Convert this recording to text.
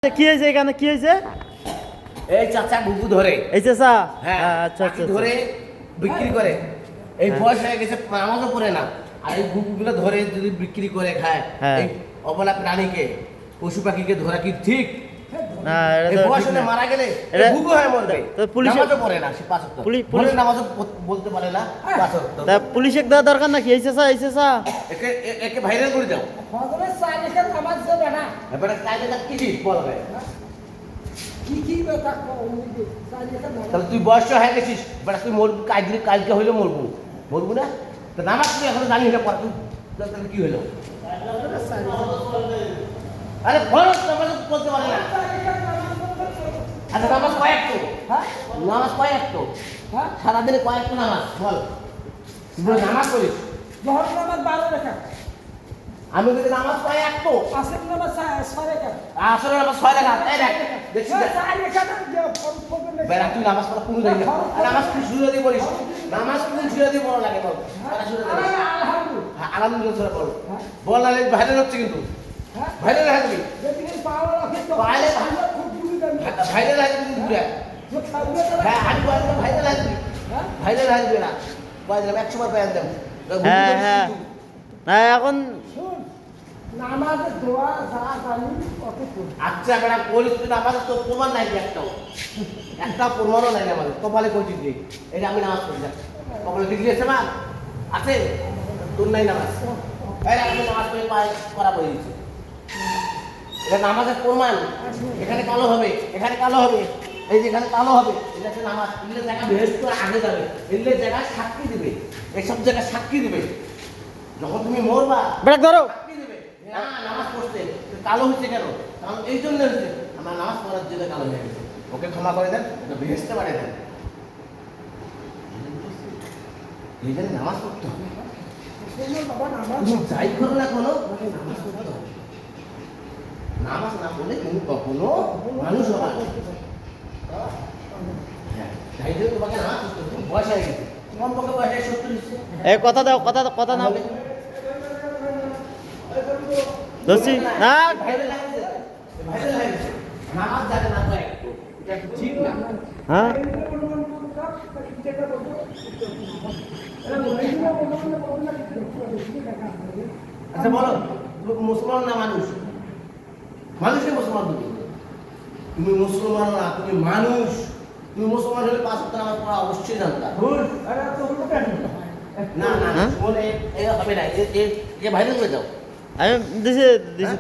কি হয়েছে এখানে কি হয়েছে? এই চাচা ঘুঘু ধরে, এই চাচা হ্যাঁ আচ্ছা আচ্ছা ধরে বিক্রি করে। এই বয়স হয়ে গেছে, নামাজও পড়ে না, আর এই ঘুঘুগুলো ধরে যদি বিক্রি করে খায়, এই অবলা প্রাণীকে, পশু পাখিকে ধরা কি ঠিক? না এই এটা তো বয়স ঠিক হলে না। মারা গেলে এটা- ঘুঘু হয়ে মরবে। তো পুলিশে- নামাজও পড়ে না, সে পাঁচ ওয়াক্ত। পুলিশ- নামাজও বলতে পারে না, পাঁচ ওয়াক্ত। তা পুলিশে দেওয়া দরকার নাকি? এই চাচা এই চাচা একে ভাইরাল করে দাও। এবারে কাজে কি ঠিক বলবে? তাহলে তুই বয়স হয়ে গেছিস, বেটা তুই মরবি, কালকে হইলে মরবো, মরবো না? তো নামাজ তুই এখন জানি না পড়া, তুই তাহলে কি হইলো? আরে ফরজ নামাজ বলতে পারে না। আচ্ছা নামাজ কয়েকটো? নামাজ কয়েকটো? সারাদিনে কয়েকটো নামাজ বল? তুই নামাজ পড়িস? আমি যদি নামাজ কয়েকটো? আসলে নামাজ 6 রাকাত, এই দেখ দেখছিস? বেড়া তুই নামাজ পড়া কোন জানি না। নামাজ তুই সুরে দিয়ে পড়িস? নামাজ কোন সুরে দিয়ে পড়া লাগে বল? আলহামদুলিল্লাহ সুরে পড়। বল নালে ভাইরাল হচ্ছে কিন্তু। ভাইরাল হয়ে যাবি। ভাইরাল হয়ে যাবি কিন্তু পুরা। হ্যাঁ আমি বললাম ভাইরাল হয়ে যাবি। ভাইরাল হয়ে যাবি না। বললাম 100 বার পেয়ে দেব। হ্যাঁ হ্যাঁ না এখন আচ্ছা বেড়া বলিস তুই নামাজের তোর প্রমাণ নাই একটাও, একটা প্রমাণও নাই আমাদের। কপালে কইছিস যে এটা আমি নামাজ পড়ি না, কপালে ডিগ্রি আছে মা আছে, তোর নাই নামাজ। এই আমি নামাজ পড়ে করা বলে দিচ্ছি, এটা নামাজের প্রমাণ। এখানে কালো হবে, এখানে কালো হবে, এই যে এখানে কালো হবে, এটা হচ্ছে নামাজ। এগুলো জায়গা বেহেশত আগে যাবে, এগুলো জায়গায় সাক্ষী দিবে, এইসব জায়গায় সাক্ষী দিবে। যখন তুমি মরবা বেটা ধরো সাক্ষী দিবে না নামাজ পড়তে কালো হচ্ছে কেন, কারণ এই জন্য হচ্ছে আমার নামাজ পড়ার জন্য কালো হয়ে গেছে, ওকে ক্ষমা করে দেন, বেহেশতে পারে দেন। এই জন্য নামাজ পড়তে হবে, তুমি যাই করো না কোনো নামাজ পড়তে হবে। নামাজ না পড়লে তুমি কখনো মানুষ হবে না। হ্যাঁ তাই জন্য তোমাকে নামাজ পড়তে হবে। বয়স হয়ে গেছে, কম পক্ষে বয়স 70 হচ্ছে। এই কথা দাও কথা নাও দোষী না ভাইরাল হয়ে গেছে, নামাজ জানে না তো একটু, এটা একটু ঠিক না। হ্যাঁ আচ্ছা বলো, তুমি মুসলমান না মানুষ? মানুষই মুসলমান তুমি, তুমি মুসলমান না, তুমি মানুষ। তুমি মুসলমান হলে 5 ওয়াক্ত নামাজ পড়া অবশ্যই জানতা। না না না বলে এই হবে না, এ ভাইরাল হয়ে যাও। আমি দিছি তো